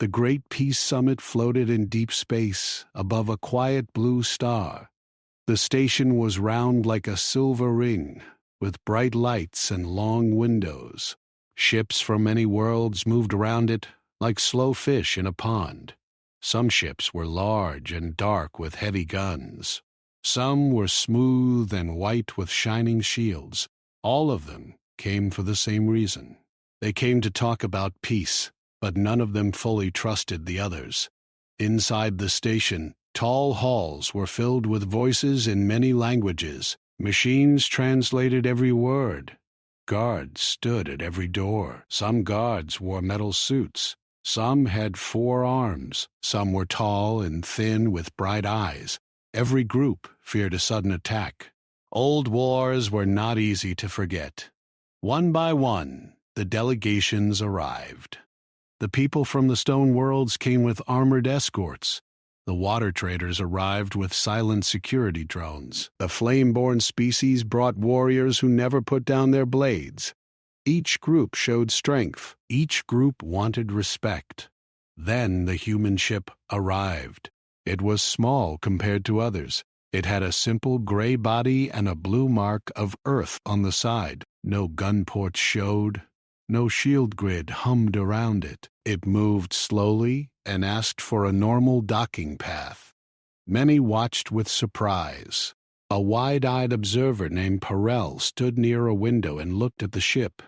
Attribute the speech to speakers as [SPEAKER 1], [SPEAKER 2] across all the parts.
[SPEAKER 1] The great peace summit floated in deep space above a quiet blue star. The station was round like a silver ring, with bright lights and long windows. Ships from many worlds moved around it like slow fish in a pond. Some ships were large and dark with heavy guns. Some were smooth and white with shining shields. All of them came for the same reason. They came to talk about peace, but none of them fully trusted the others. Inside the station, tall halls were filled with voices in many languages. Machines translated every word. Guards stood at every door. Some guards wore metal suits. Some had 4 arms. Some were tall and thin with bright eyes. Every group feared a sudden attack. Old wars were not easy to forget. One by one, the delegations arrived. The people from the stone worlds came with armored escorts. The water traders arrived with silent security drones. The flame-born species brought warriors who never put down their blades. Each group showed strength. Each group wanted respect. Then the human ship arrived. It was small compared to others. It had a simple gray body and a blue mark of Earth on the side. No gun ports showed. No shield grid hummed around it. It moved slowly and asked for a normal docking path. Many watched with surprise. A wide-eyed observer named Perel stood near a window and looked at the ship.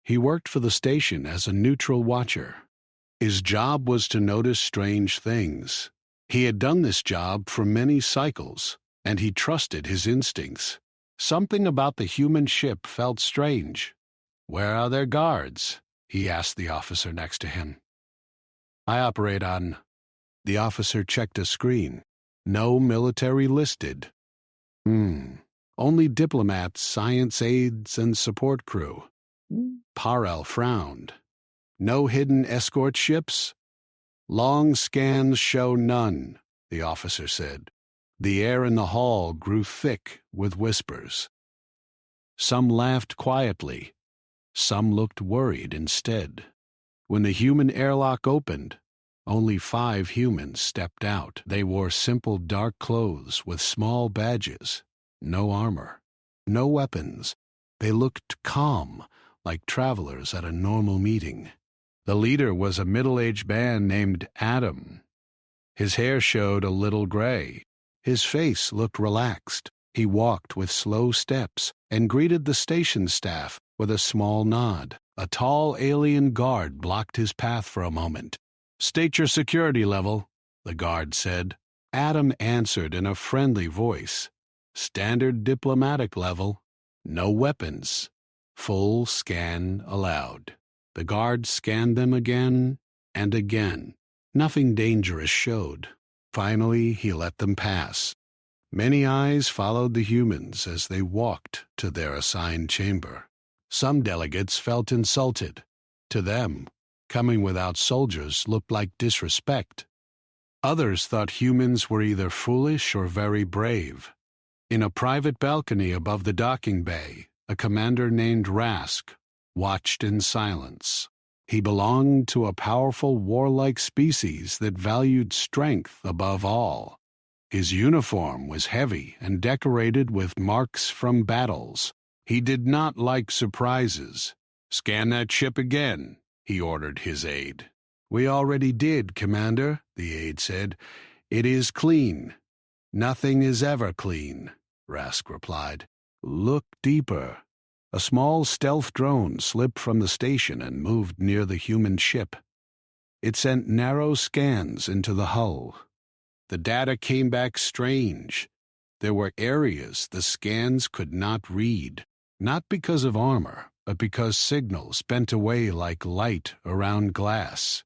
[SPEAKER 1] He worked for the station as a neutral watcher. His job was to notice strange things. He had done this job for many cycles, and he trusted his instincts. Something about the human ship felt strange. "Where are their guards?" he asked the officer next to him. "I operate on—" The officer checked a screen. No military listed. Only diplomats, science aides, and support crew. Parel frowned. "No hidden escort ships?" "Long scans show none," the officer said. The air in the hall grew thick with whispers. Some laughed quietly. Some looked worried instead. When the human airlock opened, only 5 humans stepped out. They wore simple dark clothes with small badges. No armor. No weapons. They looked calm, like travelers at a normal meeting. The leader was a middle-aged man named Adam. His hair showed a little gray. His face looked relaxed. He walked with slow steps and greeted the station staff with a small nod. A tall alien guard blocked his path for a moment. "State your security level," the guard said. Adam answered in a friendly voice. "Standard diplomatic level. No weapons. Full scan allowed." The guard scanned them again and again. Nothing dangerous showed. Finally, he let them pass. Many eyes followed the humans as they walked to their assigned chamber. Some delegates felt insulted. To them, coming without soldiers looked like disrespect. Others thought humans were either foolish or very brave. In a private balcony above the docking bay, a commander named Rask watched in silence. He belonged to a powerful warlike species that valued strength above all. His uniform was heavy and decorated with marks from battles. He did not like surprises. "Scan that ship again," he ordered his aide. "We already did, Commander," the aide said. "It is clean." "Nothing is ever clean," Rask replied. "Look deeper." A small stealth drone slipped from the station and moved near the human ship. It sent narrow scans into the hull. The data came back strange. There were areas the scans could not read, not because of armor, but because signals bent away like light around glass.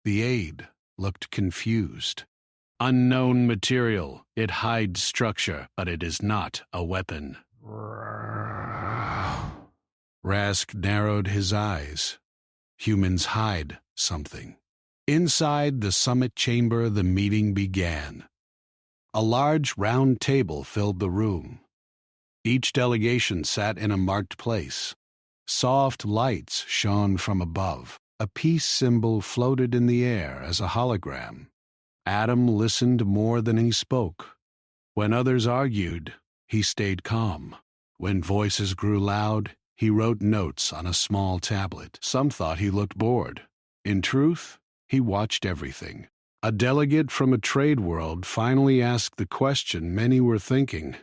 [SPEAKER 1] The aide looked confused. "Unknown material. It hides structure, but it is not a weapon." Rask narrowed his eyes. Humans hide something. Inside the summit chamber, the meeting began. A large round table filled the room. Each delegation sat in a marked place. Soft lights shone from above. A peace symbol floated in the air as a hologram. Adam listened more than he spoke. When others argued, he stayed calm. When voices grew loud, he wrote notes on a small tablet. Some thought he looked bored. In truth, he watched everything. A delegate from a trade world finally asked the question many were thinking: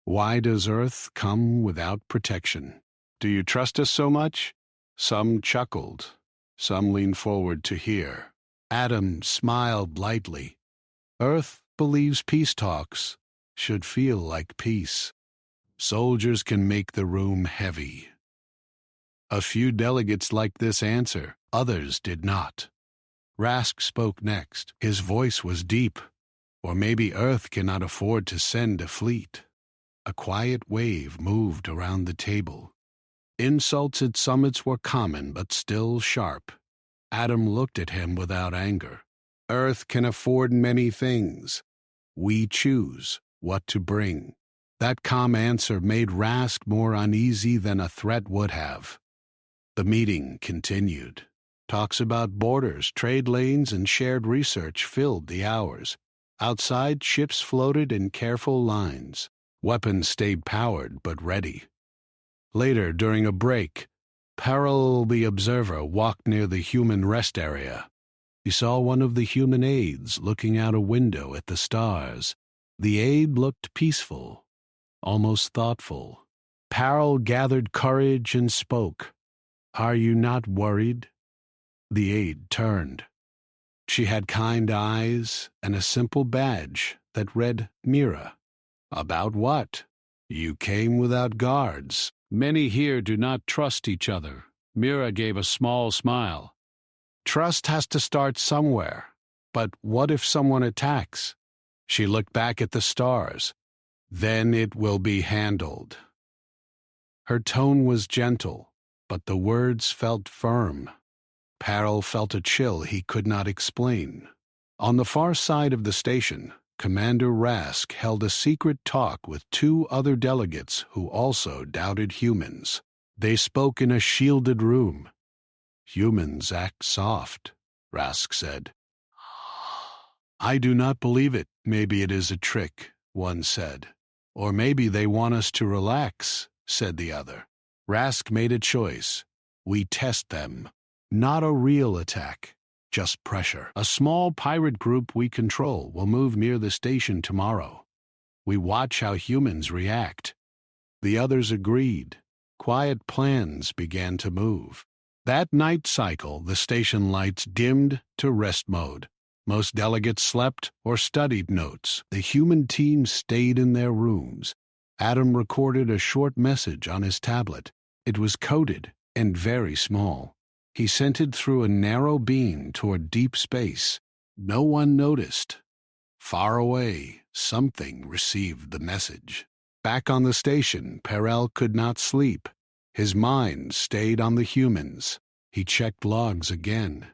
[SPEAKER 1] why does Earth come without protection? Do you trust us so much? Some chuckled. Some leaned forward to hear. Adam smiled lightly. Earth believes peace talks should feel like peace. Soldiers can make the room heavy. A few delegates liked this answer, others did not. Rask spoke next. His voice was deep. Or maybe Earth cannot afford to send a fleet. A quiet wave moved around the table. Insults at summits were common but still sharp. Adam looked at him without anger. Earth can afford many things. We choose what to bring. That calm answer made Rask more uneasy than a threat would have. The meeting continued. Talks about borders, trade lanes, and shared research filled the hours. Outside, ships floated in careful lines. Weapons stayed powered but ready. Later, during a break, Peril the Observer walked near the human rest area. He saw one of the human aides looking out a window at the stars. The aide looked peaceful, almost thoughtful. Peril gathered courage and spoke. Are you not worried? The aide turned. She had kind eyes and a simple badge that read Mira. About what? You came without guards. Many here do not trust each other. Mira gave a small smile. Trust has to start somewhere. But what if someone attacks? She looked back at the stars. Then it will be handled. Her tone was gentle, but the words felt firm. Peril felt a chill he could not explain. On the far side of the station, Commander Rask held a secret talk with two other delegates who also doubted humans. They spoke in a shielded room. Humans act soft, Rask said. I do not believe it. Maybe it is a trick, one said. Or maybe they want us to relax, said the other. Rask made a choice. We test them. Not a real attack. Just pressure. A small pirate group we control will move near the station tomorrow. We watch how humans react. The others agreed. Quiet plans began to move. That night cycle, the station lights dimmed to rest mode. Most delegates slept or studied notes. The human team stayed in their rooms. Adam recorded a short message on his tablet. It was coded and very small. He sent it through a narrow beam toward deep space. No one noticed. Far away, something received the message. Back on the station, Perel could not sleep. His mind stayed on the humans. He checked logs again.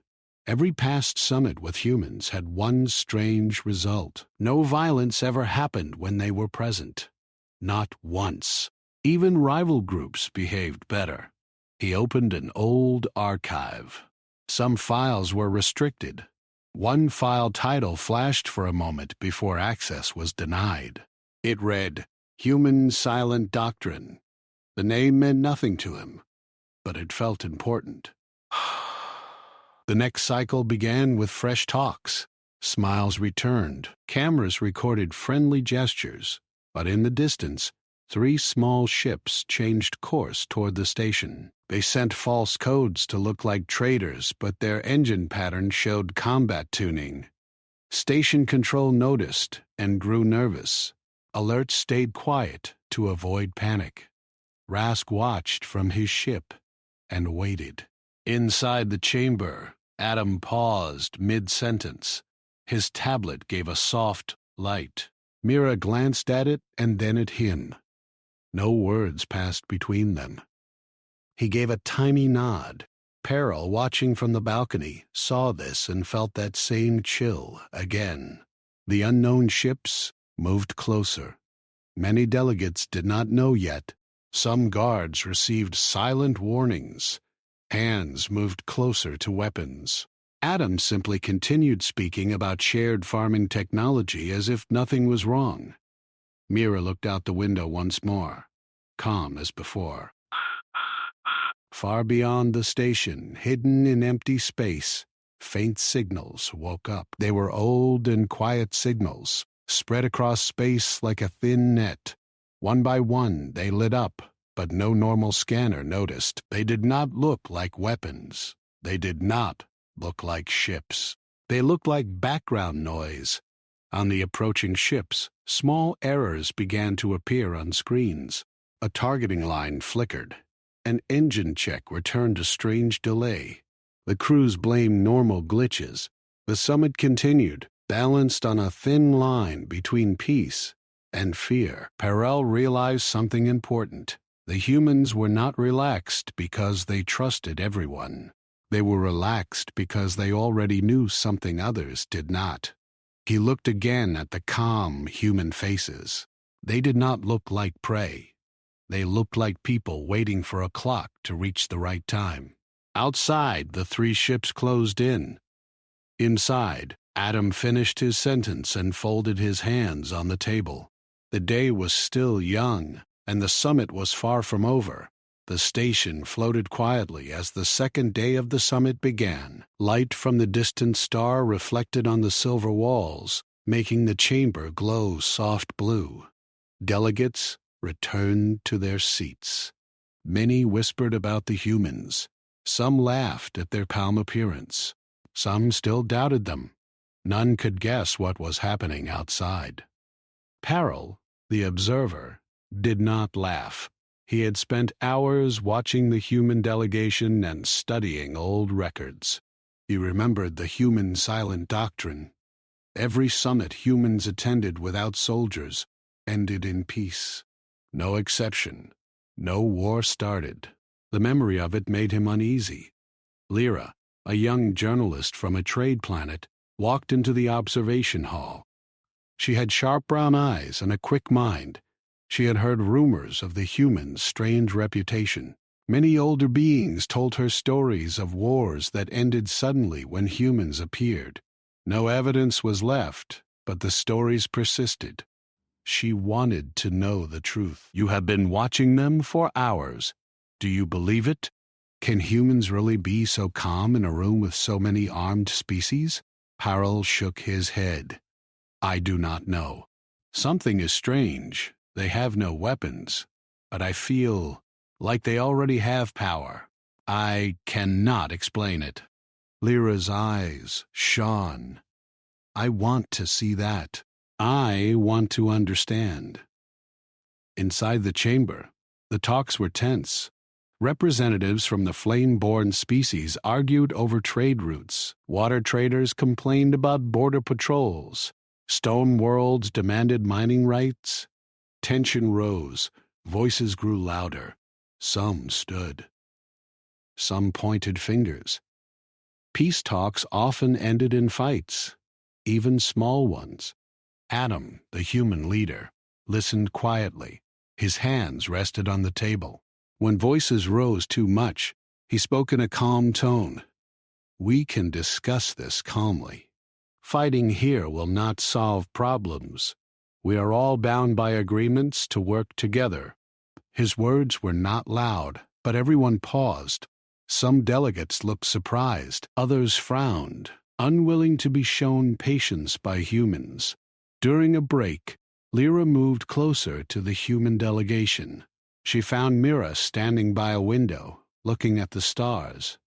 [SPEAKER 1] Every past summit with humans had one strange result. No violence ever happened when they were present. Not once. Even rival groups behaved better. He opened an old archive. Some files were restricted. One file title flashed for a moment before access was denied. It read, Human Silent Doctrine. The name meant nothing to him, but it felt important. The next cycle began with fresh talks. Smiles returned. Cameras recorded friendly gestures, but in the distance, 3 small ships changed course toward the station. They sent false codes to look like traders, but their engine pattern showed combat tuning. Station control noticed and grew nervous. Alerts stayed quiet to avoid panic. Rask watched from his ship and waited. Inside the chamber, Adam paused mid-sentence. His tablet gave a soft light. Mira glanced at it and then at him. No words passed between them. He gave a tiny nod. Peril, watching from the balcony, saw this and felt that same chill again. The unknown ships moved closer. Many delegates did not know yet. Some guards received silent warnings. Hands moved closer to weapons. Adam simply continued speaking about shared farming technology as if nothing was wrong. Mira looked out the window once more, calm as before. Far beyond the station, hidden in empty space, faint signals woke up. They were old and quiet signals, spread across space like a thin net. One by one, they lit up, but no normal scanner noticed. They did not look like weapons. They did not look like ships. They looked like background noise. On the approaching ships, small errors began to appear on screens. A targeting line flickered. An engine check returned a strange delay. The crews blamed normal glitches. The summit continued, balanced on a thin line between peace and fear. Perel realized something important. The humans were not relaxed because they trusted everyone. They were relaxed because they already knew something others did not. He looked again at the calm human faces. They did not look like prey. They looked like people waiting for a clock to reach the right time. Outside, the three ships closed in. Inside, Adam finished his sentence and folded his hands on the table. The day was still young, and the summit was far from over. The station floated quietly as the second day of the summit began. Light from the distant star reflected on the silver walls, making the chamber glow soft blue. Delegates returned to their seats. Many whispered about the humans. Some laughed at their calm appearance. Some still doubted them. None could guess what was happening outside. Perel, the observer, did not laugh. He had spent hours watching the human delegation and studying old records. He remembered the human silent doctrine. Every summit humans attended without soldiers ended in peace. No exception. No war started. The memory of it made him uneasy. Lyra, a young journalist from a trade planet, walked into the observation hall. She had sharp brown eyes and a quick mind. She had heard rumors of the humans' strange reputation. Many older beings told her stories of wars that ended suddenly when humans appeared. No evidence was left, but the stories persisted. She wanted to know the truth. You have been watching them for hours. Do you believe it? Can humans really be so calm in a room with so many armed species? Perel shook his head. I do not know. Something is strange. They have no weapons, but I feel like they already have power. I cannot explain it. Lyra's eyes shone. I want to see that. I want to understand. Inside the chamber, the talks were tense. Representatives from the flame-born species argued over trade routes. Water traders complained about border patrols. Stone worlds demanded mining rights. Tension rose. Voices grew louder. Some stood. Some pointed fingers. Peace talks often ended in fights, even small ones. Adam, the human leader, listened quietly. His hands rested on the table. When voices rose too much, he spoke in a calm tone. We can discuss this calmly. Fighting here will not solve problems. We are all bound by agreements to work together. His words were not loud, but everyone paused. Some delegates looked surprised, others frowned, unwilling to be shown patience by humans. During a break, Lyra moved closer to the human delegation. She found Mira standing by a window, looking at the stars.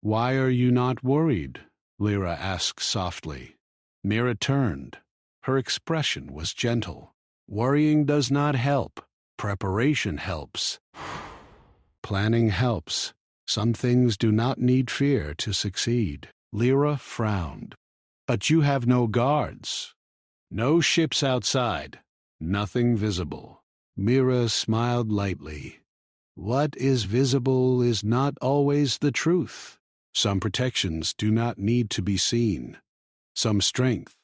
[SPEAKER 1] Why are you not worried? Lyra asked softly. Mira turned. Her expression was gentle. Worrying does not help. Preparation helps. Planning helps. Some things do not need fear to succeed. Lyra frowned. But you have no guards. No ships outside. Nothing visible. Mira smiled lightly. What is visible is not always the truth. Some protections do not need to be seen. Some strength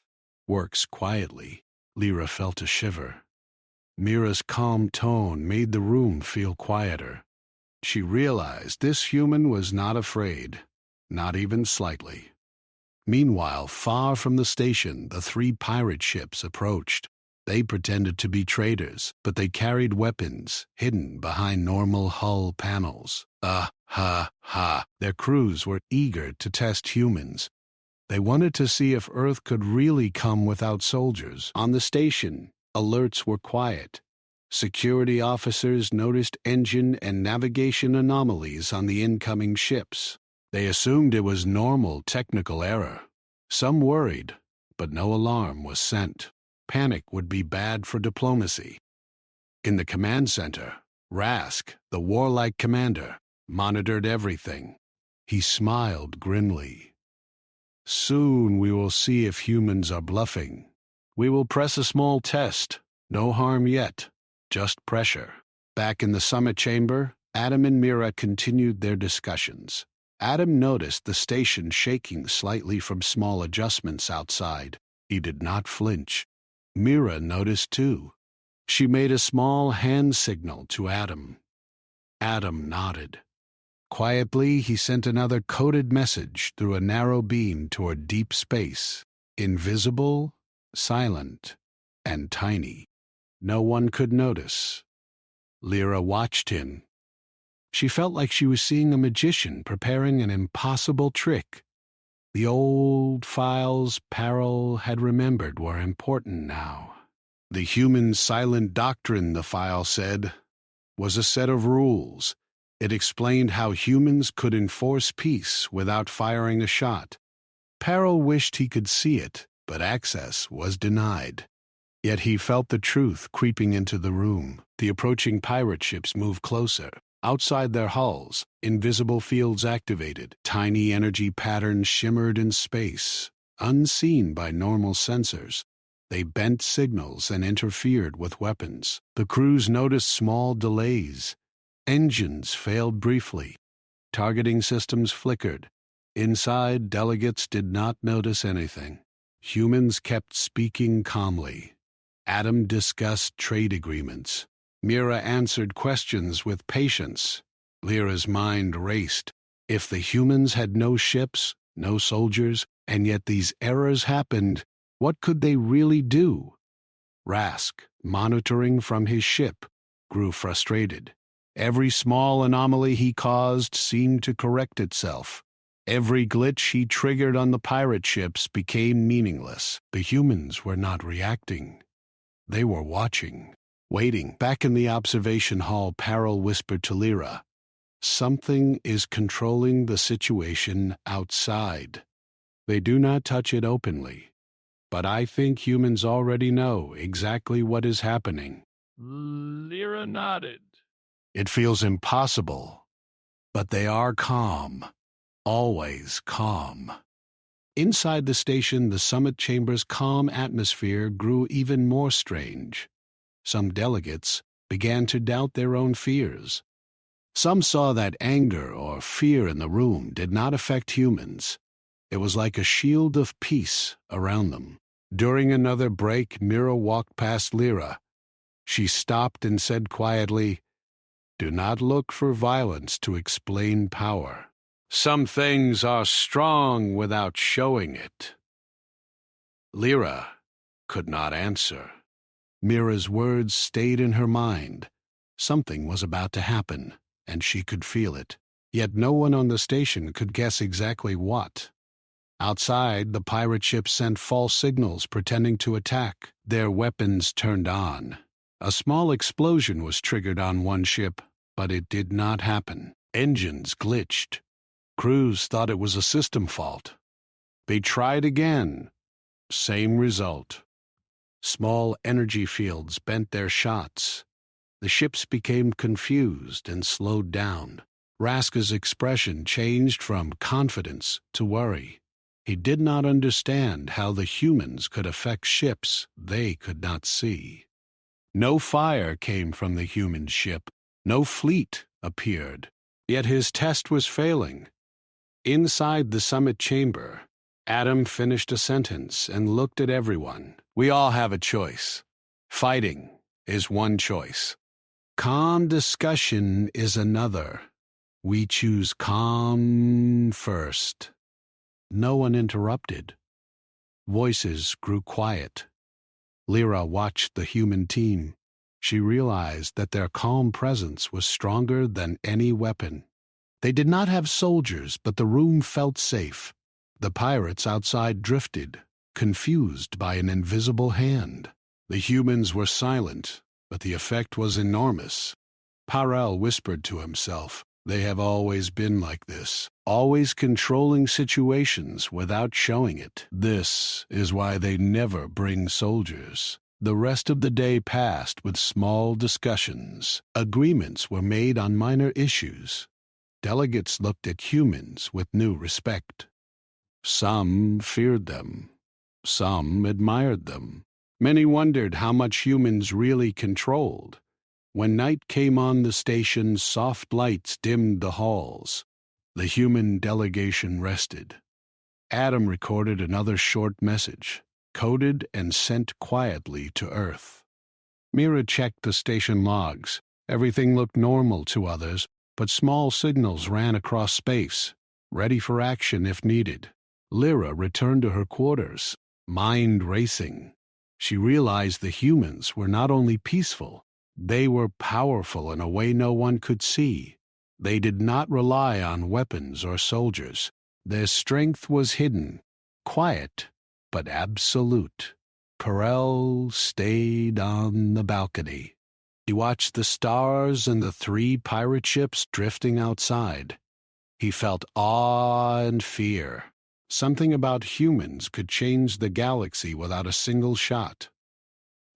[SPEAKER 1] works quietly. Lyra felt a shiver. Mira's calm tone made the room feel quieter. She realized this human was not afraid, not even slightly. Meanwhile, far from the station, the 3 pirate ships approached. They pretended to be traders, but they carried weapons hidden behind normal hull panels. Their crews were eager to test humans. They wanted to see if Earth could really come without soldiers. On the station, alerts were quiet. Security officers noticed engine and navigation anomalies on the incoming ships. They assumed it was normal technical error. Some worried, but no alarm was sent. Panic would be bad for diplomacy. In the command center, Rask, the warlike commander, monitored everything. He smiled grimly. Soon we will see if humans are bluffing. We will press a small test. No harm yet, just pressure. Back in the summit chamber, Adam and Mira continued their discussions. Adam noticed the station shaking slightly from small adjustments outside. He did not flinch. Mira noticed too. She made a small hand signal to Adam. Adam nodded. Quietly, he sent another coded message through a narrow beam toward deep space. Invisible, silent, and tiny. No one could notice. Lyra watched him. She felt like she was seeing a magician preparing an impossible trick. The old files Parrell had remembered were important now. The human silent doctrine, the file said, was a set of rules. It explained how humans could enforce peace without firing a shot. Parrell wished he could see it, but access was denied. Yet he felt the truth creeping into the room. The approaching pirate ships moved closer. Outside their hulls, invisible fields activated. Tiny energy patterns shimmered in space, unseen by normal sensors. They bent signals and interfered with weapons. The crews noticed small delays. Engines failed briefly. Targeting systems flickered. Inside, delegates did not notice anything. Humans kept speaking calmly. Adam discussed trade agreements. Mira answered questions with patience. Lyra's mind raced. If the humans had no ships, no soldiers, and yet these errors happened, what could they really do? Rask, monitoring from his ship, grew frustrated. Every small anomaly he caused seemed to correct itself. Every glitch he triggered on the pirate ships became meaningless. The humans were not reacting. They were watching. Waiting. Back in the observation hall, Parrell whispered to Lyra, "Something is controlling the situation outside. They do not touch it openly, but I think humans already know exactly what is happening."
[SPEAKER 2] Lyra nodded.
[SPEAKER 1] "It feels impossible, but they are calm, always calm." Inside the station, the summit chamber's calm atmosphere grew even more strange. Some delegates began to doubt their own fears. Some saw that anger or fear in the room did not affect humans. It was like a shield of peace around them. During another break, Mira walked past Lyra. She stopped and said quietly, "Do not look for violence to explain power. Some things are strong without showing it." Lyra could not answer. Mira's words stayed in her mind. Something was about to happen, and she could feel it. Yet no one on the station could guess exactly what. Outside, the pirate ships sent false signals pretending to attack. Their weapons turned on. A small explosion was triggered on one ship, but it did not happen. Engines glitched. Crews thought it was a system fault. They tried again. Same result. Small energy fields bent their shots. The ships became confused and slowed down. Raska's expression changed from confidence to worry. He did not understand how the humans could affect ships they could not see. No fire came from the human ship. No fleet appeared. Yet his test was failing. Inside the summit chamber, Adam finished a sentence and looked at everyone. "We all have a choice. Fighting is one choice. Calm discussion is another." We choose calm first. No one interrupted. Voices grew quiet. Lyra watched the human team. She realized that their calm presence was stronger than any weapon. They did not have soldiers, but the room felt safe. The pirates outside drifted, confused by an invisible hand. The humans were silent, but the effect was enormous. Parel whispered to himself, "They have always been like this, always controlling situations without showing it. This is why they never bring soldiers." The rest of the day passed with small discussions. Agreements were made on minor issues. Delegates looked at humans with new respect. Some feared them. Some admired them. Many wondered how much humans really controlled. When night came on the station, soft lights dimmed the halls. The human delegation rested. Adam recorded another short message, coded and sent quietly to Earth. Mira checked the station logs. Everything looked normal to others, but small signals ran across space, ready for action if needed. Lyra returned to her quarters, mind racing. She realized the humans were not only peaceful, they were powerful in a way no one could see. They did not rely on weapons or soldiers. Their strength was hidden, quiet, but absolute. Perel stayed on the balcony. He watched the stars and the 3 pirate ships drifting outside. He felt awe and fear. Something about humans could change the galaxy without a single shot.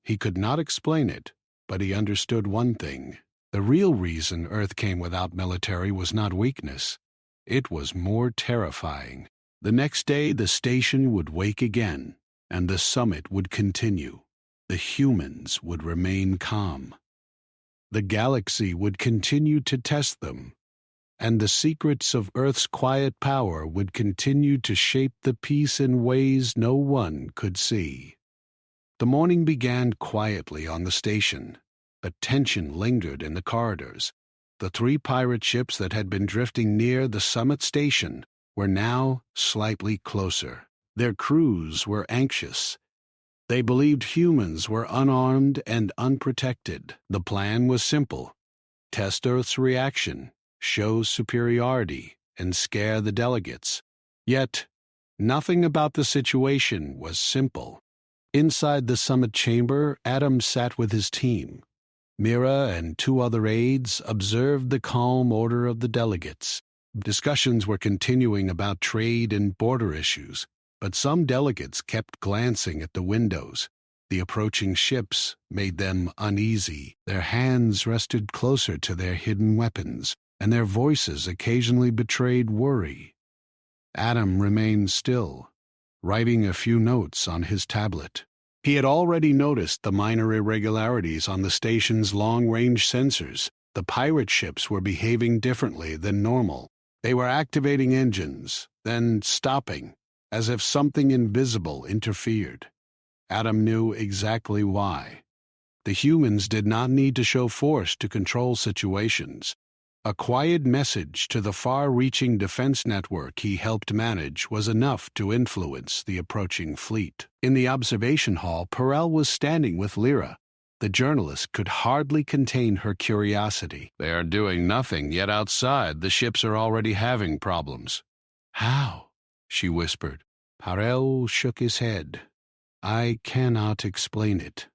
[SPEAKER 1] He could not explain it, but he understood one thing. The real reason Earth came without military was not weakness. It was more terrifying. The next day, the station would wake again, and the summit would continue. The humans would remain calm. The galaxy would continue to test them, and the secrets of Earth's quiet power would continue to shape the peace in ways no one could see. The morning began quietly on the station, but tension lingered in the corridors. The 3 pirate ships that had been drifting near the summit station were now slightly closer. Their crews were anxious. They believed humans were unarmed and unprotected. The plan was simple: test Earth's reaction, show superiority, and scare the delegates. Yet, nothing about the situation was simple. Inside the summit chamber, Adam sat with his team. Mira and 2 other aides observed the calm order of the delegates. Discussions were continuing about trade and border issues, but some delegates kept glancing at the windows. The approaching ships made them uneasy. Their hands rested closer to their hidden weapons, and their voices occasionally betrayed worry. Adam remained still, writing a few notes on his tablet. He had already noticed the minor irregularities on the station's long-range sensors. The pirate ships were behaving differently than normal. They were activating engines, then stopping, as if something invisible interfered. Adam knew exactly why. The humans did not need to show force to control situations. A quiet message to the far-reaching defense network he helped manage was enough to influence the approaching fleet. In the observation hall, Perel was standing with Lyra. The journalist could hardly contain her curiosity. "They are doing nothing, yet outside the ships are already having problems." "How?" she whispered. Perel shook his head. "I cannot explain it.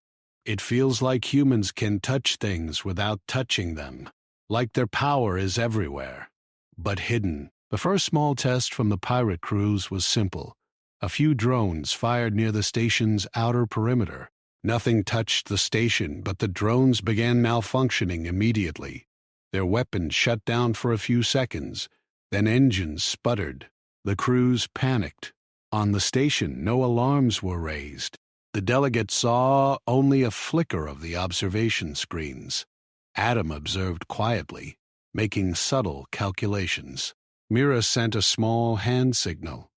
[SPEAKER 1] It feels like humans can touch things without touching them. Like their power is everywhere, but hidden." The first small test from the pirate crews was simple. A few drones fired near the station's outer perimeter. Nothing touched the station, but the drones began malfunctioning immediately. Their weapons shut down for a few seconds, then engines sputtered. The crews panicked. On the station, no alarms were raised. The delegates saw only a flicker of the observation screens. Adam observed quietly, making subtle calculations. Mira sent a small hand signal.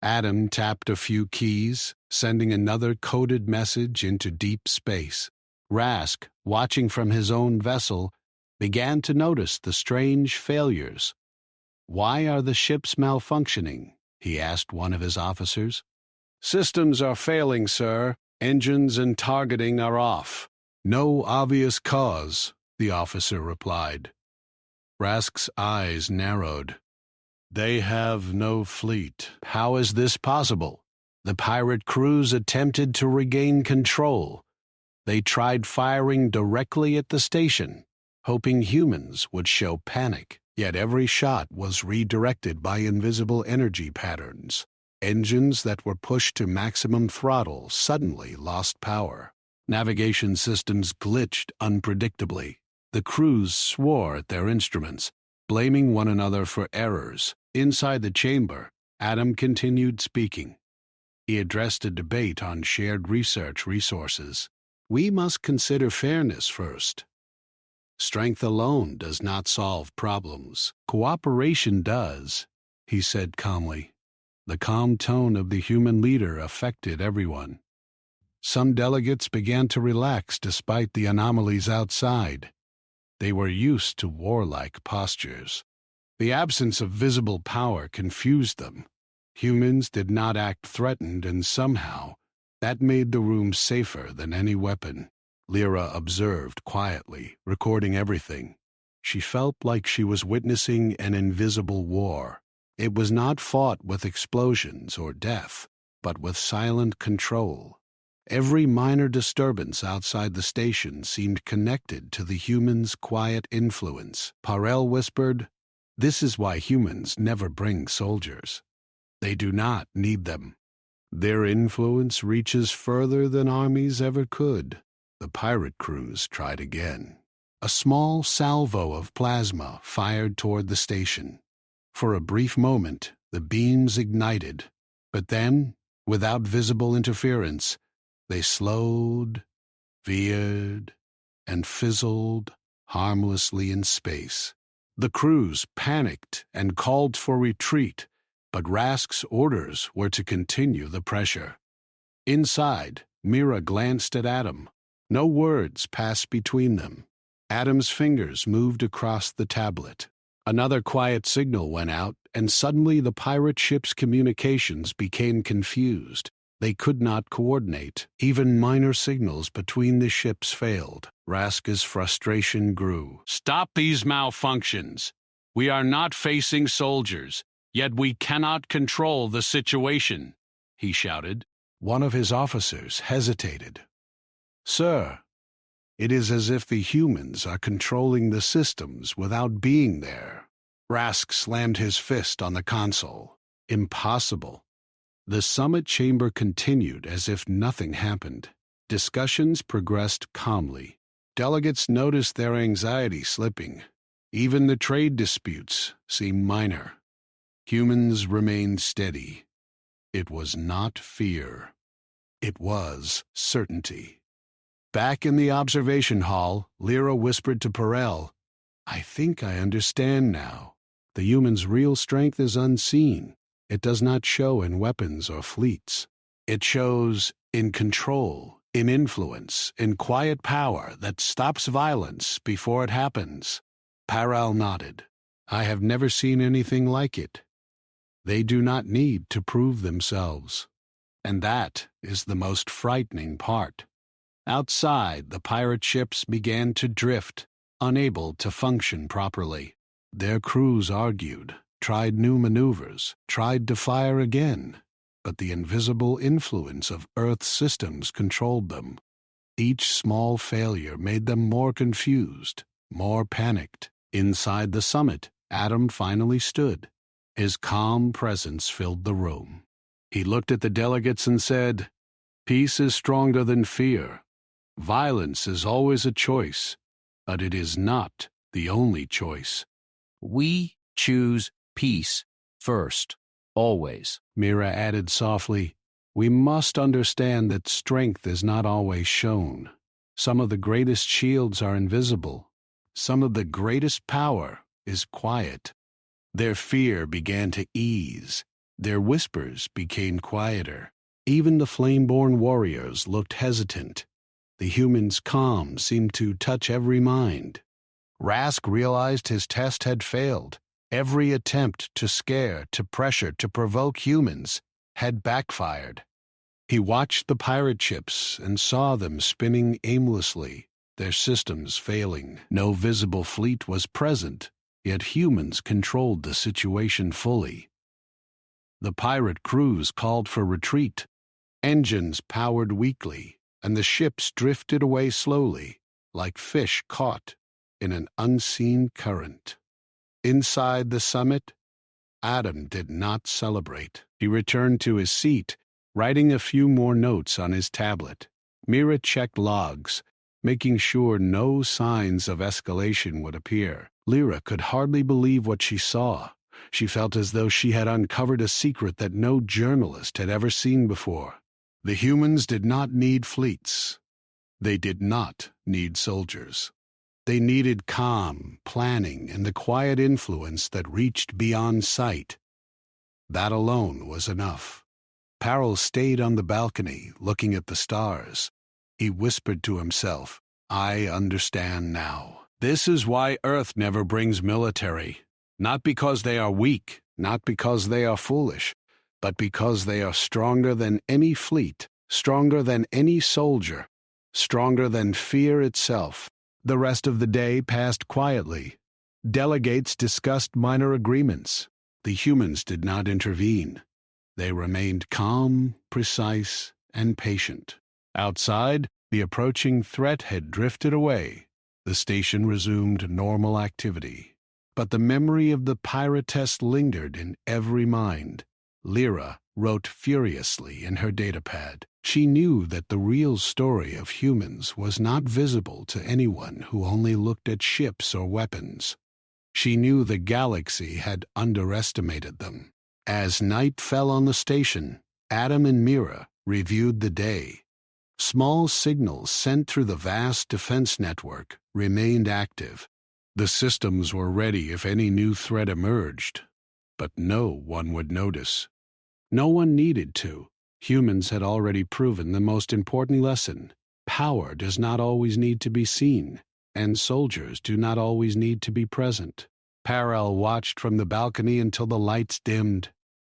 [SPEAKER 1] Adam tapped a few keys, sending another coded message into deep space. Rask, watching from his own vessel, began to notice the strange failures. "Why are the ships malfunctioning?" he asked one of his officers. "Systems are failing, sir. Engines and targeting are off." "No obvious cause," the officer replied. Rask's eyes narrowed. "They have no fleet. How is this possible? The pirate crews attempted to regain control. They tried firing directly at the station, hoping humans would show panic. Yet every shot was redirected by invisible energy patterns. Engines that were pushed to maximum throttle suddenly lost power. Navigation systems glitched unpredictably. The crews swore at their instruments, blaming one another for errors. Inside the chamber, Adam continued speaking. He addressed a debate on shared research resources. "We must consider fairness first. Strength alone does not solve problems. Cooperation does," he said calmly. The calm tone of the human leader affected everyone. Some delegates began to relax despite the anomalies outside. They were used to warlike postures. The absence of visible power confused them. Humans did not act threatened, and somehow that made the room safer than any weapon. Lyra observed quietly, recording everything. She felt like she was witnessing an invisible war. It was not fought with explosions or death, but with silent control. Every minor disturbance outside the station seemed connected to the humans' quiet influence. Parel whispered, "This is why humans never bring soldiers. They do not need them. Their influence reaches further than armies ever could." The pirate crews tried again. A small salvo of plasma fired toward the station. For a brief moment, the beams ignited, but then, without visible interference, they slowed, veered, and fizzled harmlessly in space. The crews panicked and called for retreat, but Rask's orders were to continue the pressure. Inside, Mira glanced at Adam. No words passed between them. Adam's fingers moved across the tablet. Another quiet signal went out, and suddenly the pirate ship's communications became confused. They could not coordinate. Even minor signals between the ships failed. Rask's frustration grew. "Stop these malfunctions. We are not facing soldiers, yet we cannot control the situation," he shouted. One of his officers hesitated. "Sir, it is as if the humans are controlling the systems without being there." Rask slammed his fist on the console. "Impossible." The summit chamber continued as if nothing happened. Discussions progressed calmly. Delegates noticed their anxiety slipping. Even the trade disputes seemed minor. Humans remained steady. It was not fear. It was certainty. Back in the observation hall, Lyra whispered to Perel, "I think I understand now. The human's real strength is unseen. It does not show in weapons or fleets. It shows in control, in influence, in quiet power that stops violence before it happens." Perel nodded. "I have never seen anything like it. They do not need to prove themselves. And that is the most frightening part." Outside, the pirate ships began to drift, unable to function properly. Their crews argued, tried new maneuvers, tried to fire again, but the invisible influence of Earth's systems controlled them. Each small failure made them more confused, more panicked. Inside the summit, Adam finally stood. His calm presence filled the room. He looked at the delegates and said, "Peace is stronger than fear. Violence is always a choice, but it is not the only choice."
[SPEAKER 3] "We choose peace first, always,"
[SPEAKER 1] Mira added softly. "We must understand that strength is not always shown. Some of the greatest shields are invisible. Some of the greatest power is quiet." Their fear began to ease. Their whispers became quieter. Even the flame-born warriors looked hesitant. The humans' calm seemed to touch every mind. Rask realized his test had failed. Every attempt to scare, to pressure, to provoke humans had backfired. He watched the pirate ships and saw them spinning aimlessly, their systems failing. No visible fleet was present, yet humans controlled the situation fully. The pirate crews called for retreat. Engines powered weakly, and the ships drifted away slowly, like fish caught in an unseen current. Inside the summit, Adam did not celebrate. He returned to his seat, writing a few more notes on his tablet. Mira checked logs, making sure no signs of escalation would appear. Lyra could hardly believe what she saw. She felt as though she had uncovered a secret that no journalist had ever seen before. The humans did not need fleets. They did not need soldiers. They needed calm, planning, and the quiet influence that reached beyond sight. That alone was enough. Parrell stayed on the balcony, looking at the stars. He whispered to himself, "I understand now. This is why Earth never brings military. Not because they are weak, not because they are foolish, but because they are stronger than any fleet, stronger than any soldier, stronger than fear itself." The rest of the day passed quietly. Delegates discussed minor agreements. The humans did not intervene. They remained calm, precise, and patient. Outside, the approaching threat had drifted away. The station resumed normal activity. But the memory of the pirate test lingered in every mind. Lyra wrote furiously in her datapad. She knew that the real story of humans was not visible to anyone who only looked at ships or weapons. She knew the galaxy had underestimated them. As night fell on the station, Adam and Mira reviewed the day. Small signals sent through the vast defense network remained active. The systems were ready if any new threat emerged, but no one would notice. No one needed to. Humans had already proven the most important lesson. Power does not always need to be seen, and soldiers do not always need to be present. Parrell watched from the balcony until the lights dimmed.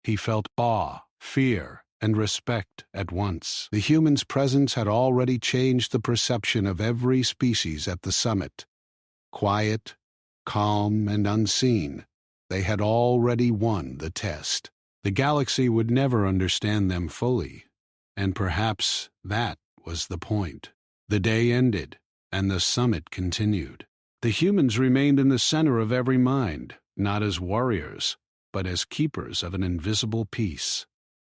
[SPEAKER 1] He felt awe, fear, and respect at once. The humans' presence had already changed the perception of every species at the summit. Quiet, calm, and unseen, they had already won the test. The galaxy would never understand them fully, and perhaps that was the point. The day ended, and the summit continued. The humans remained in the center of every mind, not as warriors, but as keepers of an invisible peace.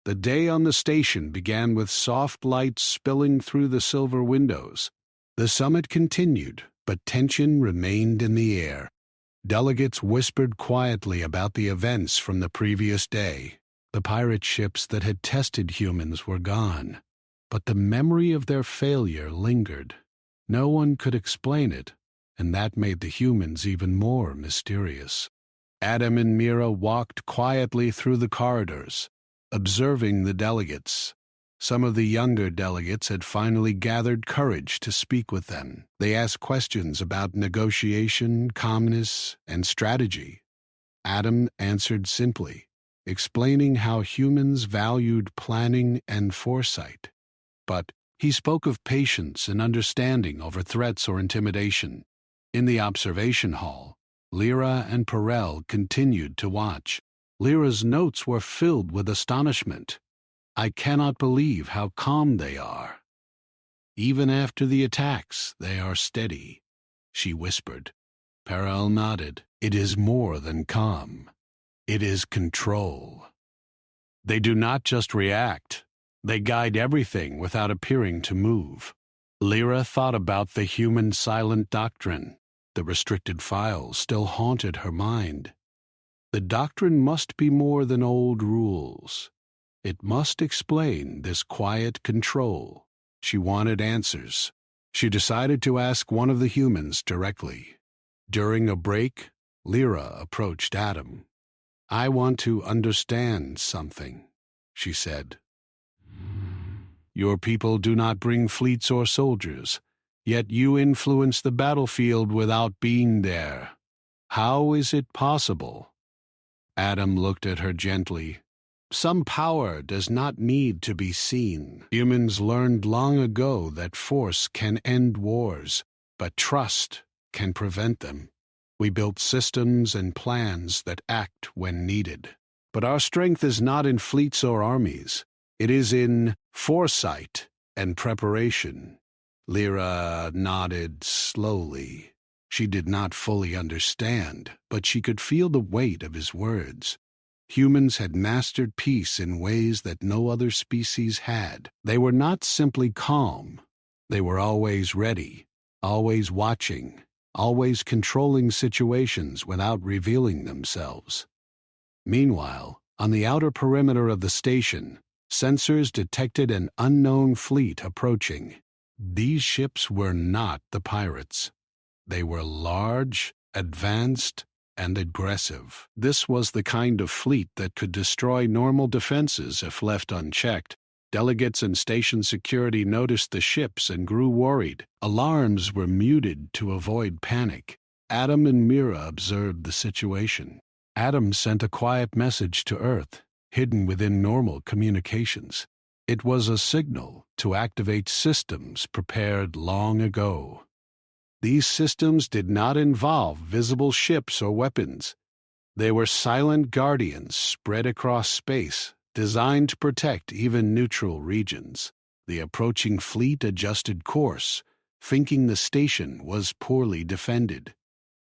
[SPEAKER 1] The day on the station began with soft lights spilling through the silver windows. The summit continued, but tension remained in the air. Delegates whispered quietly about the events from the previous day. The pirate ships that had tested humans were gone, but the memory of their failure lingered. No one could explain it, and that made the humans even more mysterious. Adam and Mira walked quietly through the corridors, observing the delegates. Some of the younger delegates had finally gathered courage to speak with them. They asked questions about negotiation, calmness, and strategy. Adam answered simply, explaining how humans valued planning and foresight. But he spoke of patience and understanding over threats or intimidation. In the observation hall, Lyra and Parrell continued to watch. Lyra's notes were filled with astonishment. "I cannot believe how calm they are. Even after the attacks, they are steady," she whispered. Parrell nodded. "It is more than calm. It is control. They do not just react. They guide everything without appearing to move." Lyra thought about the human silent doctrine. The restricted files still haunted her mind. The doctrine must be more than old rules. It must explain this quiet control. She wanted answers. She decided to ask one of the humans directly. During a break, Lyra approached Adam. "I want to understand something," she said. "Your people do not bring fleets or soldiers, Yet you influence the battlefield without being there. How is it possible? Adam looked at her gently. Some power does not need to be seen. Humans learned long ago that force can end wars, but trust can prevent them. We built systems and plans that act when needed. But our strength is not in fleets or armies. It is in foresight and preparation. Lyra nodded slowly. She did not fully understand, but she could feel the weight of his words. Humans had mastered peace in ways that no other species had. They were not simply calm. They were always ready, always watching, always controlling situations without revealing themselves. Meanwhile, on the outer perimeter of the station, sensors detected an unknown fleet approaching. These ships were not the pirates. They were large, advanced, and aggressive. This was the kind of fleet that could destroy normal defenses if left unchecked. Delegates and station security noticed the ships and grew worried. Alarms were muted to avoid panic. Adam and Mira observed the situation. Adam sent a quiet message to Earth, hidden within normal communications. It was a signal to activate systems prepared long ago. These systems did not involve visible ships or weapons. They were silent guardians spread across space, designed to protect even neutral regions. The approaching fleet adjusted course, thinking the station was poorly defended.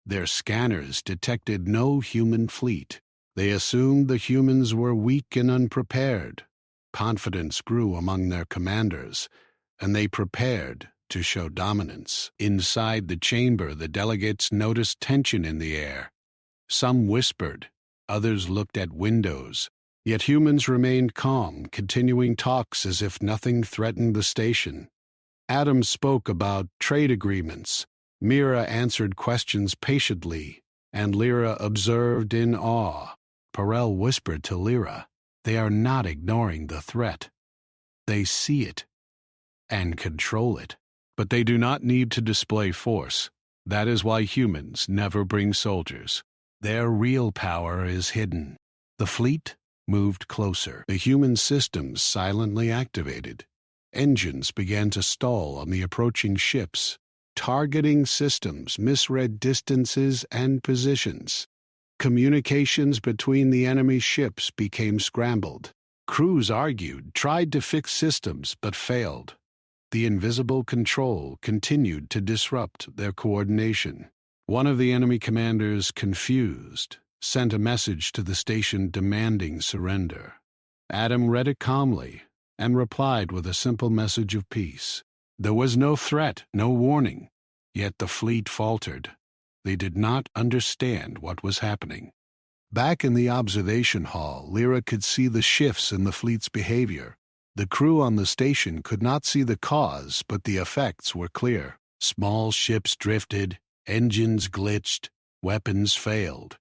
[SPEAKER 1] Their scanners detected no human fleet. They assumed the humans were weak and unprepared. Confidence grew among their commanders, and they prepared to show dominance. Inside the chamber, the delegates noticed tension in the air. Some whispered, others looked at windows. Yet humans remained calm, continuing talks as if nothing threatened the station. Adam spoke about trade agreements. Mira answered questions patiently, and Lyra observed in awe. Perel whispered to Lyra, "They are not ignoring the threat. They see it and control it. But they do not need to display force. That is why humans never bring soldiers. Their real power is hidden." The fleet moved closer. The human systems silently activated. Engines began to stall on the approaching ships. Targeting systems misread distances and positions. Communications between the enemy ships became scrambled. Crews argued, tried to fix systems, but failed. The invisible control continued to disrupt their coordination. One of the enemy commanders, confused, sent a message to the station demanding surrender. Adam read it calmly and replied with a simple message of peace. There was no threat, no warning, yet the fleet faltered. They did not understand what was happening. Back in the observation hall, Lyra could see the shifts in the fleet's behavior. The crew on the station could not see the cause, but the effects were clear. Small ships drifted, engines glitched, weapons failed.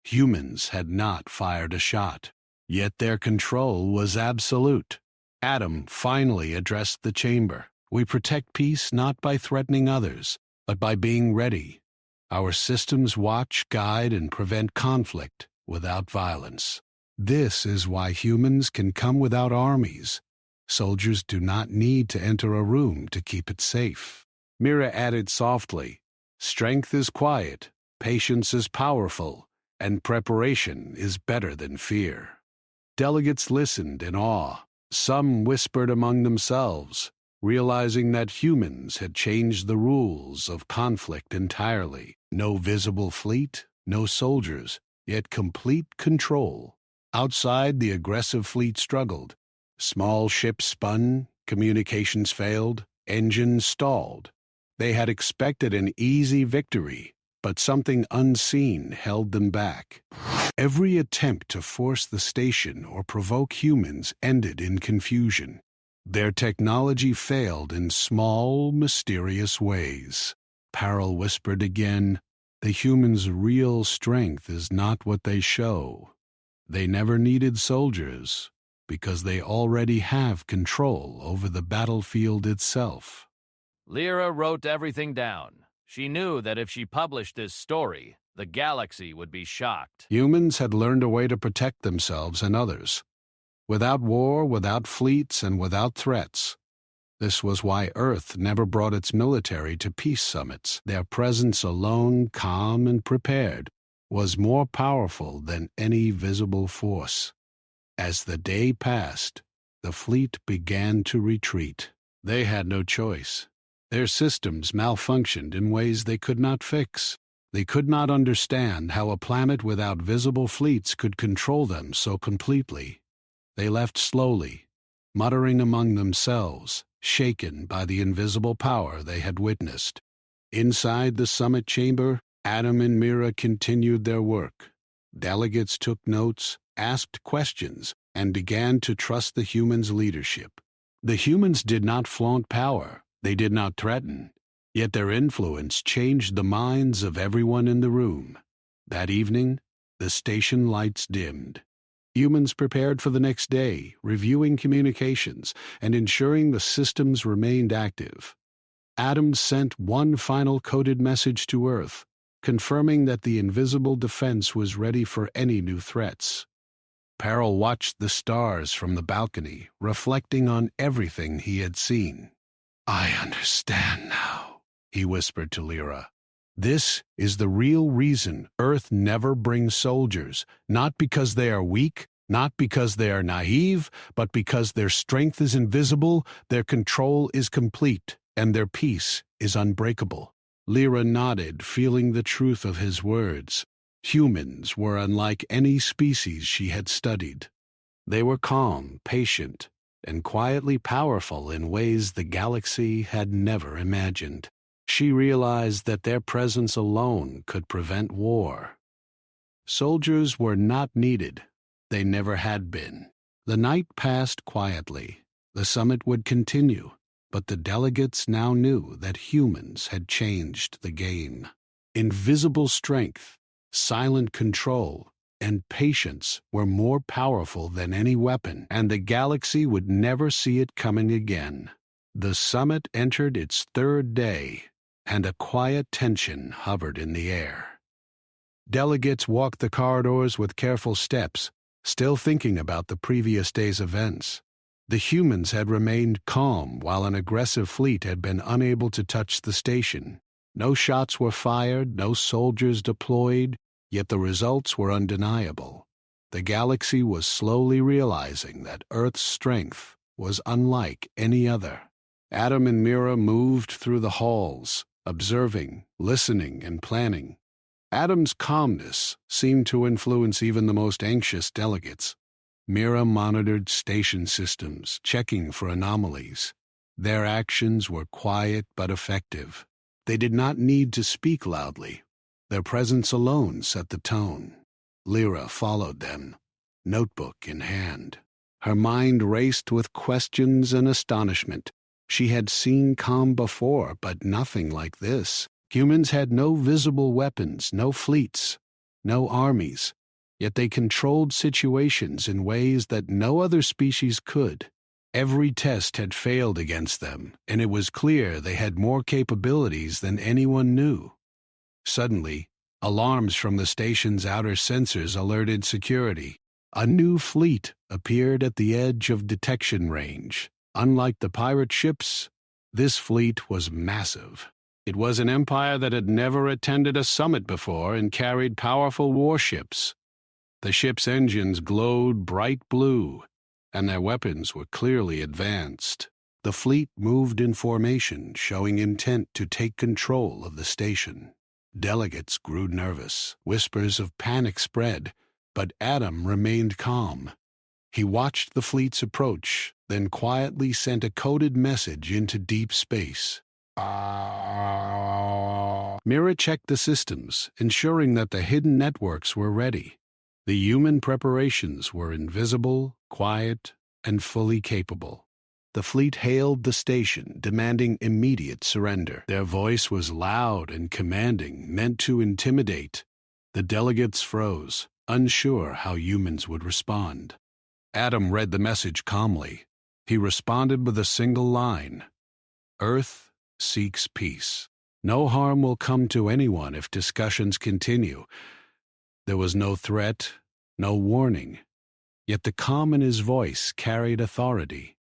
[SPEAKER 1] Humans had not fired a shot, yet their control was absolute. Adam finally addressed the chamber. We protect peace not by threatening others, but by being ready. Our systems watch, guide, and prevent conflict without violence. This is why humans can come without armies. Soldiers do not need to enter a room to keep it safe. Mira added softly, "Strength is quiet, patience is powerful, and preparation is better than fear." Delegates listened in awe. Some whispered among themselves, realizing that humans had changed the rules of conflict entirely. No visible fleet, no soldiers, yet complete control. Outside, the aggressive fleet struggled. Small ships spun, communications failed, engines stalled. They had expected an easy victory, but something unseen held them back. Every attempt to force the station or provoke humans ended in confusion. Their technology failed in small, mysterious ways. Perel whispered again, "The humans' real strength is not what they show. They never needed soldiers, because they already have control over the battlefield itself."
[SPEAKER 2] Lyra wrote everything down. She knew that if she published this story, the galaxy would be shocked.
[SPEAKER 1] Humans had learned a way to protect themselves and others. Without war, without fleets, and without threats. This was why Earth never brought its military to peace summits. Their presence alone, calm and prepared, was more powerful than any visible force. As the day passed, the fleet began to retreat. They had no choice. Their systems malfunctioned in ways they could not fix. They could not understand how a planet without visible fleets could control them so completely. They left slowly, muttering among themselves, shaken by the invisible power they had witnessed. Inside the summit chamber, Adam and Mira continued their work. Delegates took notes, asked questions, and began to trust the humans' leadership. The humans did not flaunt power. They did not threaten. Yet their influence changed the minds of everyone in the room. That evening, the station lights dimmed. Humans prepared for the next day, reviewing communications and ensuring the systems remained active. Adam sent one final coded message to Earth, confirming that the invisible defense was ready for any new threats. Peril watched the stars from the balcony, reflecting on everything he had seen. "I understand now," he whispered to Lyra. "This is the real reason Earth never brings soldiers, not because they are weak, not because they are naive, but because their strength is invisible, their control is complete, and their peace is unbreakable." Lyra nodded, feeling the truth of his words. Humans were unlike any species she had studied. They were calm, patient, and quietly powerful in ways the galaxy had never imagined. She realized that their presence alone could prevent war. Soldiers were not needed. They never had been. The night passed quietly. The summit would continue, but the delegates now knew that humans had changed the game. Invisible strength, silent control, and patience were more powerful than any weapon, and the galaxy would never see it coming again. The summit entered its third day, and a quiet tension hovered in the air. Delegates walked the corridors with careful steps, still thinking about the previous day's events. The humans had remained calm while an aggressive fleet had been unable to touch the station. No shots were fired, no soldiers deployed, yet the results were undeniable. The galaxy was slowly realizing that Earth's strength was unlike any other. Adam and Mira moved through the halls, observing, listening, and planning. Adam's calmness seemed to influence even the most anxious delegates. Mira monitored station systems, checking for anomalies. Their actions were quiet but effective. They did not need to speak loudly. Their presence alone set the tone. Lyra followed them, notebook in hand. Her mind raced with questions and astonishment. She had seen calm before, but nothing like this. Humans had no visible weapons, no fleets, no armies, yet they controlled situations in ways that no other species could. Every test had failed against them, and it was clear they had more capabilities than anyone knew. Suddenly, alarms from the station's outer sensors alerted security. A new fleet appeared at the edge of detection range. Unlike the pirate ships, this fleet was massive. It was an empire that had never attended a summit before and carried powerful warships. The ship's engines glowed bright blue, and their weapons were clearly advanced. The fleet moved in formation, showing intent to take control of the station. Delegates grew nervous. Whispers of panic spread, but Adam remained calm. He watched the fleet's approach, then quietly sent a coded message into deep space. Mira checked the systems, ensuring that the hidden networks were ready. The human preparations were invisible, quiet, and fully capable. The fleet hailed the station, demanding immediate surrender. Their voice was loud and commanding, meant to intimidate. The delegates froze, unsure how humans would respond. Adam read the message calmly. He responded with a single line. "Earth seeks peace. No harm will come to anyone if discussions continue. There was no threat, no warning, yet the calm in his voice carried authority.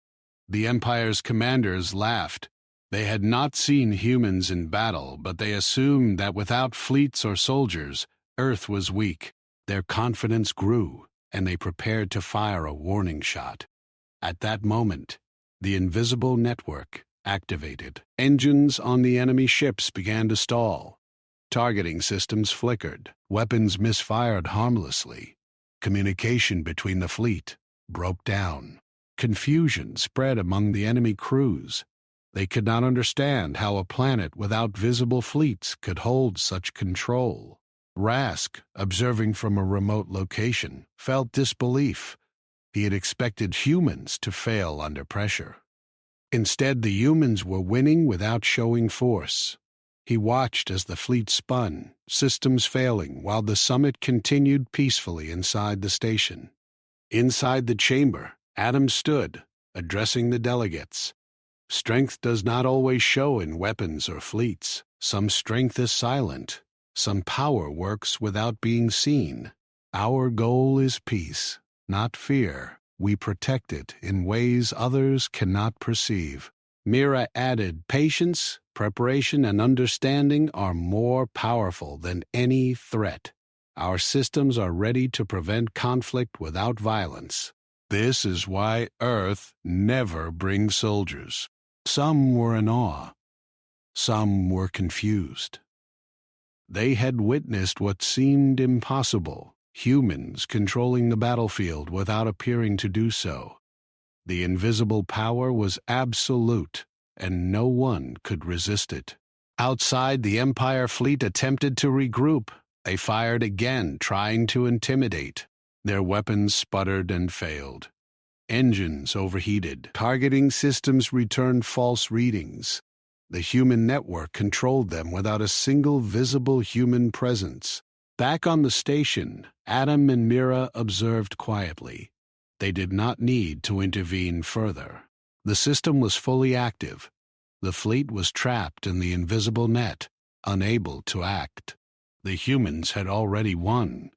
[SPEAKER 1] The Empire's commanders laughed. They had not seen humans in battle, but they assumed that without fleets or soldiers, Earth was weak. Their confidence grew, and they prepared to fire a warning shot. At that moment, the invisible network activated. Engines on the enemy ships began to stall. Targeting systems flickered. Weapons misfired harmlessly. Communication between the fleet broke down. Confusion spread among the enemy crews. They could not understand how a planet without visible fleets could hold such control. Rask, observing from a remote location, felt disbelief. He had expected humans to fail under pressure. Instead, the humans were winning without showing force. He watched as the fleet spun, systems failing, while the summit continued peacefully inside the station. Inside the chamber, Adam stood, addressing the delegates. Strength does not always show in weapons or fleets. Some strength is silent. Some power works without being seen. Our goal is peace, not fear. We protect it in ways others cannot perceive. Mira added, patience, preparation, and understanding are more powerful than any threat. Our systems are ready to prevent conflict without violence. This is why Earth never brings soldiers. Some were in awe. Some were confused. They had witnessed what seemed impossible, humans controlling the battlefield without appearing to do so. The invisible power was absolute, and no one could resist it. Outside, the Empire fleet attempted to regroup. They fired again, trying to intimidate. Their weapons sputtered and failed. Engines overheated. Targeting systems returned false readings. The human network controlled them without a single visible human presence. Back on the station, Adam and Mira observed quietly. They did not need to intervene further. The system was fully active. The fleet was trapped in the invisible net, unable to act. The humans had already won.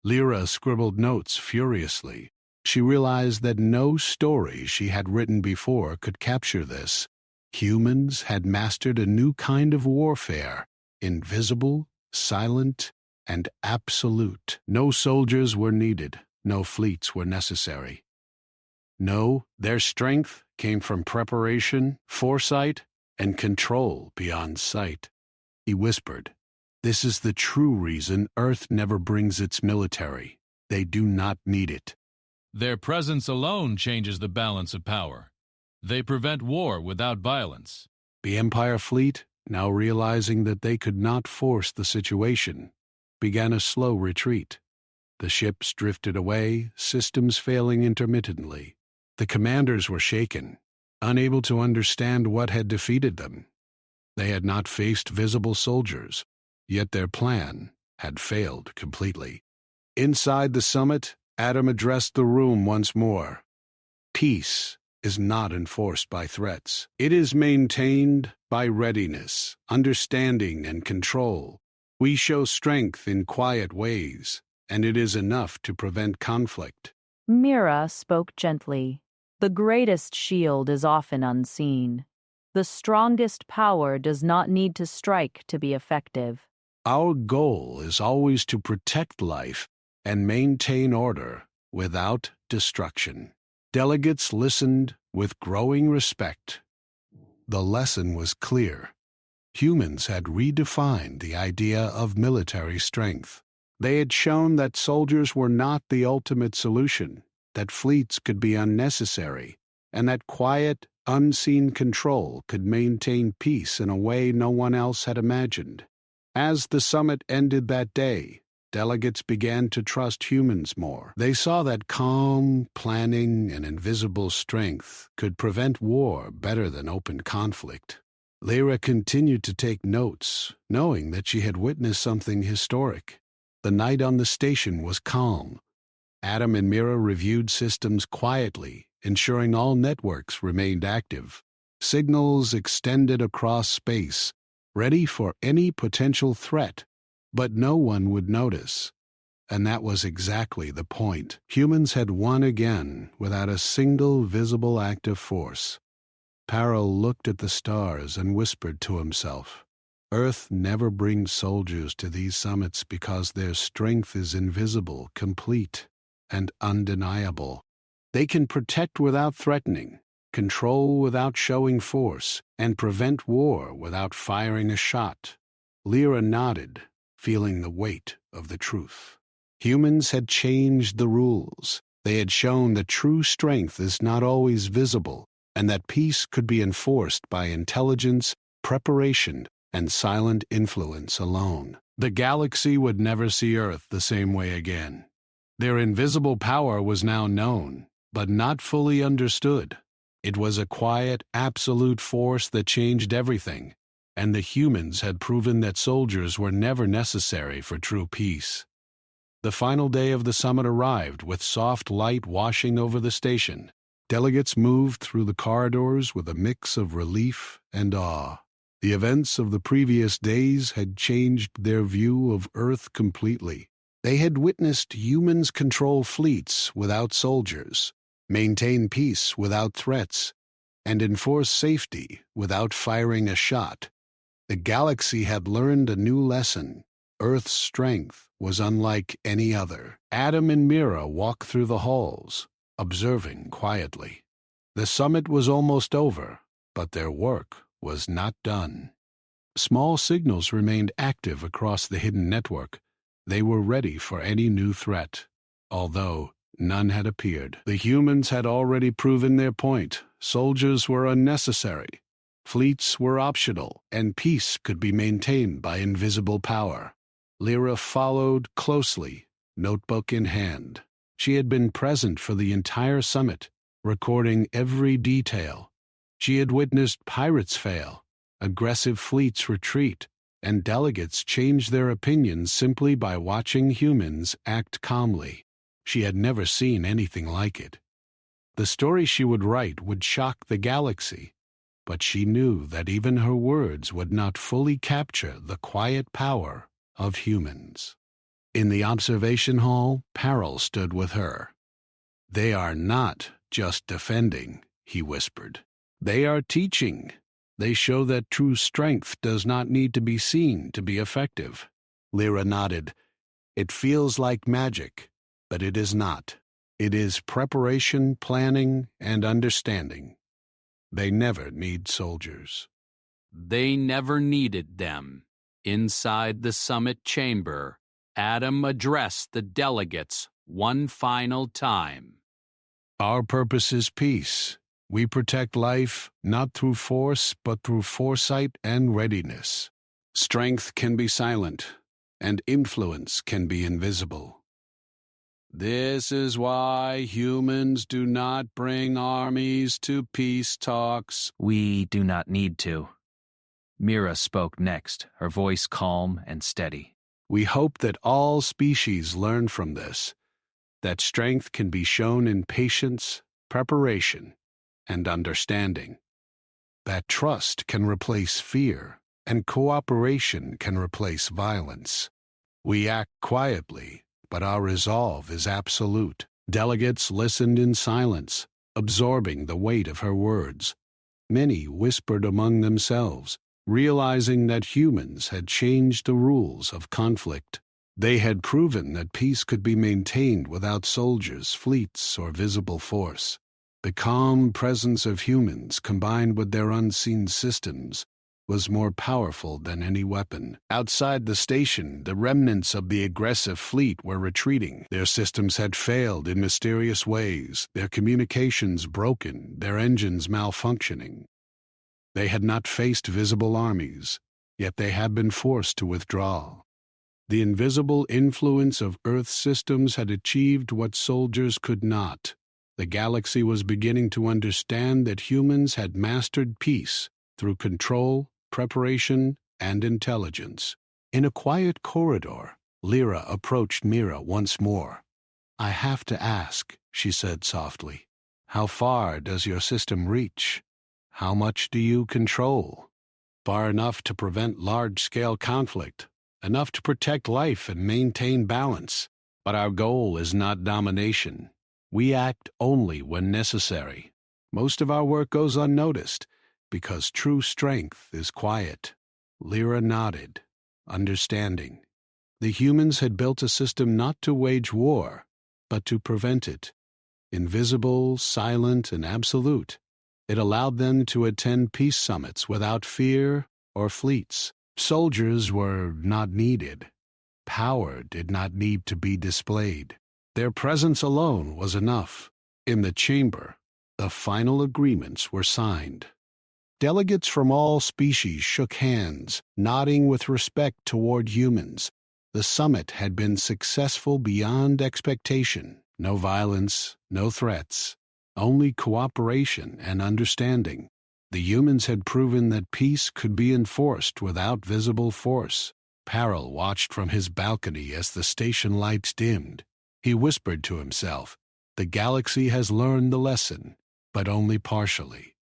[SPEAKER 1] Lyra scribbled notes furiously. She realized that no story she had written before could capture this. Humans had mastered a new kind of warfare, invisible, silent, and absolute. No soldiers were needed, no fleets were necessary. No, their strength came from preparation, foresight, and control beyond sight. He whispered, "This is the true reason Earth never brings its military. They do not need it."
[SPEAKER 4] Their presence alone changes the balance of power. They prevent war without violence.
[SPEAKER 1] The Empire fleet, now realizing that they could not force the situation, began a slow retreat. The ships drifted away, systems failing intermittently. The commanders were shaken, unable to understand what had defeated them. They had not faced visible soldiers, yet their plan had failed completely. Inside the summit, Adam addressed the room once more. Peace is not enforced by threats. It is maintained by readiness, understanding, and control. We show strength in quiet ways, and it is enough to prevent conflict.
[SPEAKER 5] Mira spoke gently. The greatest shield is often unseen. The strongest power does not need to strike to be effective.
[SPEAKER 1] Our goal is always to protect life and maintain order without destruction. Delegates listened with growing respect. The lesson was clear. Humans had redefined the idea of military strength. They had shown that soldiers were not the ultimate solution, that fleets could be unnecessary, and that quiet, unseen control could maintain peace in a way no one else had imagined. As the summit ended that day, delegates began to trust humans more. They saw that calm, planning, and invisible strength could prevent war better than open conflict. Lyra continued to take notes, knowing that she had witnessed something historic. The night on the station was calm. Adam and Mira reviewed systems quietly, ensuring all networks remained active. Signals extended across space, ready for any potential threat, but no one would notice. And that was exactly the point. Humans had won again without a single visible act of force. Parrell looked at the stars and whispered to himself, Earth never brings soldiers to these summits because their strength is invisible, complete, and undeniable. They can protect without threatening, control without showing force, and prevent war without firing a shot. Lyra nodded, feeling the weight of the truth. Humans had changed the rules. They had shown that true strength is not always visible, and that peace could be enforced by intelligence, preparation, and silent influence alone. The galaxy would never see Earth the same way again. Their invisible power was now known, but not fully understood. It was a quiet, absolute force that changed everything, and the humans had proven that soldiers were never necessary for true peace. The final day of the summit arrived with soft light washing over the station. Delegates moved through the corridors with a mix of relief and awe. The events of the previous days had changed their view of Earth completely. They had witnessed humans control fleets without soldiers, maintain peace without threats, and enforce safety without firing a shot. The galaxy had learned a new lesson. Earth's strength was unlike any other. Adam and Mira walked through the halls, observing quietly. The summit was almost over, but their work was not done. Small signals remained active across the hidden network. They were ready for any new threat, although none had appeared. The humans had already proven their point. Soldiers were unnecessary. Fleets were optional, and peace could be maintained by invisible power. Lyra followed closely, notebook in hand. She had been present for the entire summit, recording every detail. She had witnessed pirates fail, aggressive fleets retreat, and delegates change their opinions simply by watching humans act calmly. She had never seen anything like it. The story she would write would shock the galaxy, but she knew that even her words would not fully capture the quiet power of humans. In the observation hall, Parrell stood with her. They are not just defending, he whispered. They are teaching. They show that true strength does not need to be seen to be effective. Lyra nodded. It feels like magic, but it is not. It is preparation, planning, and understanding. They never need soldiers.
[SPEAKER 3] They never needed them. Inside the summit chamber, Adam addressed the delegates one final time.
[SPEAKER 1] Our purpose is peace. We protect life not through force, but through foresight and readiness. Strength can be silent, and influence can be invisible. This is why humans do not bring armies to peace talks.
[SPEAKER 3] We do not need to. Mira spoke next, her voice calm and steady.
[SPEAKER 1] We hope that all species learn from this, that strength can be shown in patience, preparation, and understanding, that trust can replace fear, and cooperation can replace violence. We act quietly, but our resolve is absolute. Delegates listened in silence, absorbing the weight of her words. Many whispered among themselves, realizing that humans had changed the rules of conflict. They had proven that peace could be maintained without soldiers, fleets, or visible force. The calm presence of humans, combined with their unseen systems, was more powerful than any weapon. Outside the station, the remnants of the aggressive fleet were retreating. Their systems had failed in mysterious ways, their communications broken, their engines malfunctioning. They had not faced visible armies, yet they had been forced to withdraw. The invisible influence of Earth's systems had achieved what soldiers could not. The galaxy was beginning to understand that humans had mastered peace through control, preparation, and intelligence. In a quiet corridor, Lyra approached Mira once more. I have to ask, she said softly, how far does your system reach? How much do you control? Far enough to prevent large-scale conflict, enough to protect life and maintain balance. But our goal is not domination. We act only when necessary. Most of our work goes unnoticed, because true strength is quiet. Lyra nodded, understanding. The humans had built a system not to wage war, but to prevent it. Invisible, silent, and absolute. It allowed them to attend peace summits without fear or fleets. Soldiers were not needed. Power did not need to be displayed. Their presence alone was enough. In the chamber, the final agreements were signed. Delegates from all species shook hands, nodding with respect toward humans. The summit had been successful beyond expectation. No violence, no threats, only cooperation and understanding. The humans had proven that peace could be enforced without visible force. Parrell watched from his balcony as the station lights dimmed. He whispered to himself, "The galaxy has learned the lesson, but only partially."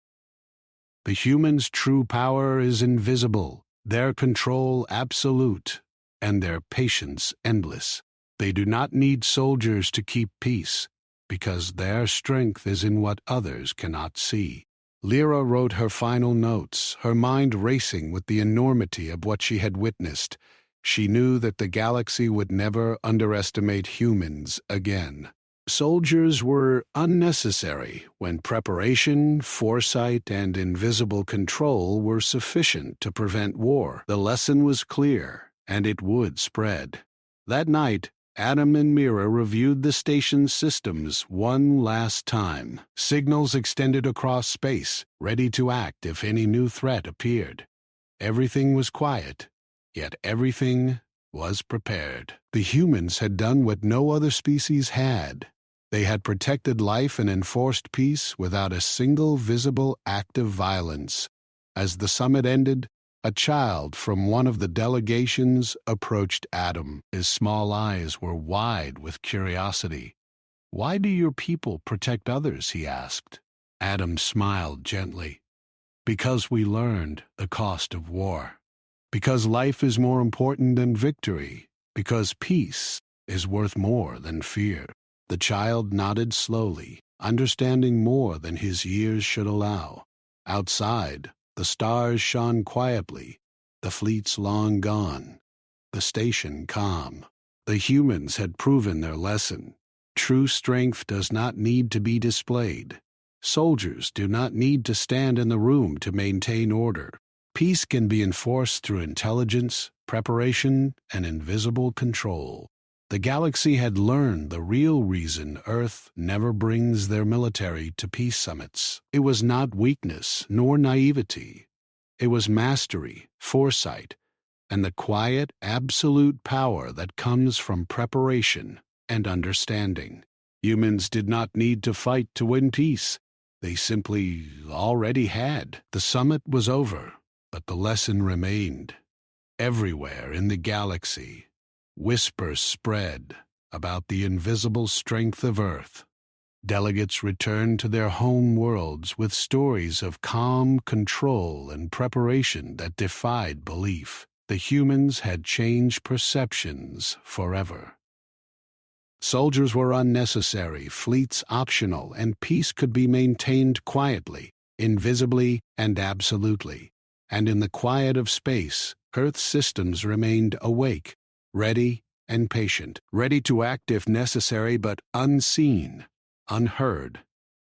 [SPEAKER 1] The humans' true power is invisible, their control absolute, and their patience endless. They do not need soldiers to keep peace, because their strength is in what others cannot see. Lyra wrote her final notes, her mind racing with the enormity of what she had witnessed. She knew that the galaxy would never underestimate humans again. Soldiers were unnecessary when preparation, foresight, and invisible control were sufficient to prevent war. The lesson was clear, and it would spread. That night, Adam and Mira reviewed the station's systems one last time. Signals extended across space, ready to act if any new threat appeared. Everything was quiet, yet everything was prepared. The humans had done what no other species had. They had protected life and enforced peace without a single visible act of violence. As the summit ended, a child from one of the delegations approached Adam. His small eyes were wide with curiosity. "Why do your people protect others?" he asked. Adam smiled gently. "Because we learned the cost of war. Because life is more important than victory. Because peace is worth more than fear." The child nodded slowly, understanding more than his years should allow. Outside, the stars shone quietly, the fleets long gone, the station calm. The humans had proven their lesson. True strength does not need to be displayed. Soldiers do not need to stand in the room to maintain order. Peace can be enforced through intelligence, preparation, and invisible control. The galaxy had learned the real reason Earth never brings their military to peace summits. It was not weakness nor naivety. It was mastery, foresight, and the quiet, absolute power that comes from preparation and understanding. Humans did not need to fight to win peace. They simply already had. The summit was over, but the lesson remained. Everywhere in the galaxy, whispers spread about the invisible strength of Earth. Delegates returned to their home worlds with stories of calm control and preparation that defied belief. The humans had changed perceptions forever. Soldiers were unnecessary, fleets optional, and peace could be maintained quietly, invisibly, and absolutely. And in the quiet of space, Earth's systems remained awake, ready and patient, ready to act if necessary, but unseen, unheard,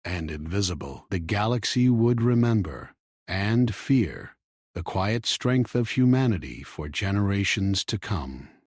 [SPEAKER 1] and invisible. The galaxy would remember and fear the quiet strength of humanity for generations to come.